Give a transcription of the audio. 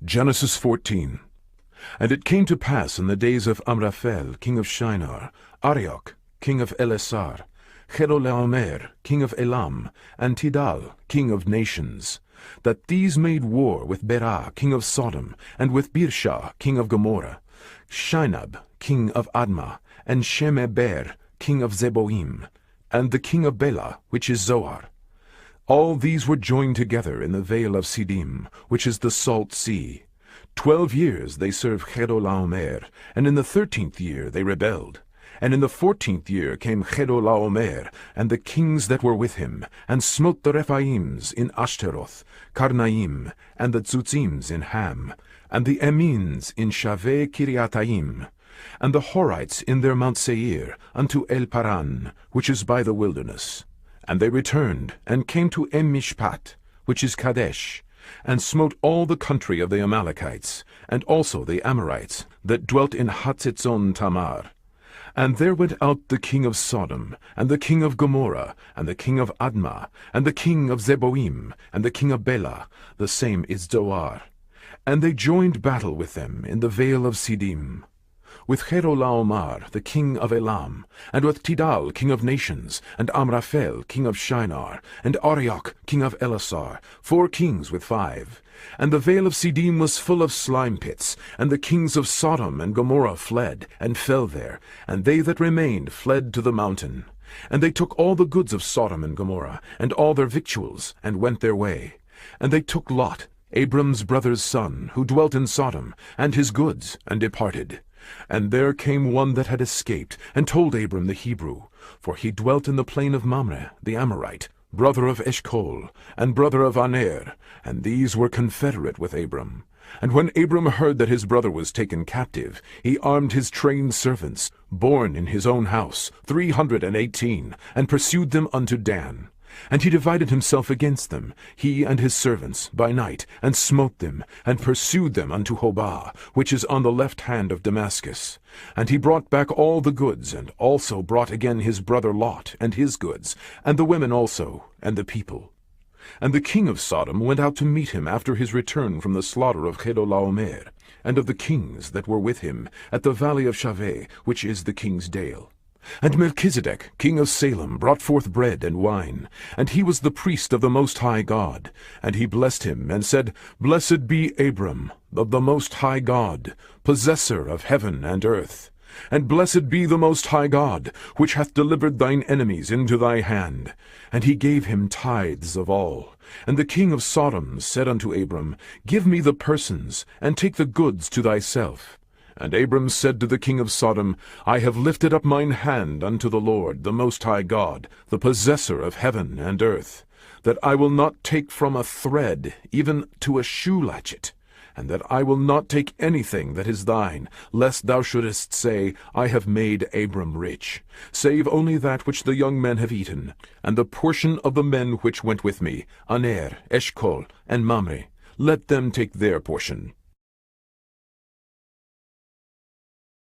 Genesis 14. And it came to pass in the days of Amraphel, king of Shinar, Arioch, king of Elasar, Chedorlaomer, king of Elam, and Tidal, king of nations, that these made war with Bera, king of Sodom, and with Birsha, king of Gomorrah, Shinab, king of Admah, and Shemeber, king of Zeboim, and the king of Bela, which is Zoar. All these were joined together in the vale of Siddim, which is the salt sea. 12 years they served Chedorlaomer, and in the 13th year they rebelled. And in the 14th year came Chedorlaomer, and the kings that were with him, and smote the Rephaims in Ashtaroth, Karnaim, and the Tzutzims in Ham, and the Emins in Shaveh Kiriataim, and the Horites in their Mount Seir, unto El Paran, which is by the wilderness. And they returned, and came to Mishpat, which is Kadesh, and smote all the country of the Amalekites, and also the Amorites, that dwelt in Hatzetzon Tamar. And there went out the king of Sodom, and the king of Gomorrah, and the king of Admah, and the king of Zeboim, and the king of Bela, the same is Zoar. And they joined battle with them in the vale of Siddim, with Chedorlaomer, the king of Elam, and with Tidal, king of nations, and Amraphel, king of Shinar, and Arioch, king of Elasar, 4 kings with 5. And the vale of Siddim was full of slime pits, and the kings of Sodom and Gomorrah fled, and fell there, and they that remained fled to the mountain. And they took all the goods of Sodom and Gomorrah, and all their victuals, and went their way. And they took Lot, Abram's brother's son, who dwelt in Sodom, and his goods, and departed. And there came one that had escaped, and told Abram the Hebrew, for he dwelt in the plain of Mamre, the Amorite, brother of Eshcol, and brother of Aner, and these were confederate with Abram. And when Abram heard that his brother was taken captive, he armed his trained servants, born in his own house, 318, and pursued them unto Dan. And he divided himself against them, he and his servants, by night, and smote them, and pursued them unto Hobah, which is on the left hand of Damascus. And he brought back all the goods, and also brought again his brother Lot, and his goods, and the women also, and the people. And the king of Sodom went out to meet him after his return from the slaughter of Chedorlaomer, and of the kings that were with him, at the valley of Shaveh, which is the king's dale. And Melchizedek, king of Salem, brought forth bread and wine, and he was the priest of the Most High God. And he blessed him, and said, Blessed be Abram, of the Most High God, possessor of heaven and earth. And blessed be the Most High God, which hath delivered thine enemies into thy hand. And he gave him tithes of all. And the king of Sodom said unto Abram, Give me the persons, and take the goods to thyself. And Abram said to the king of Sodom, I have lifted up mine hand unto the Lord, the Most High God, the possessor of heaven and earth, that I will not take from a thread, even to a shoe latchet, and that I will not take anything that is thine, lest thou shouldest say, I have made Abram rich, save only that which the young men have eaten, and the portion of the men which went with me, Aner, Eshcol, and Mamre. Let them take their portion.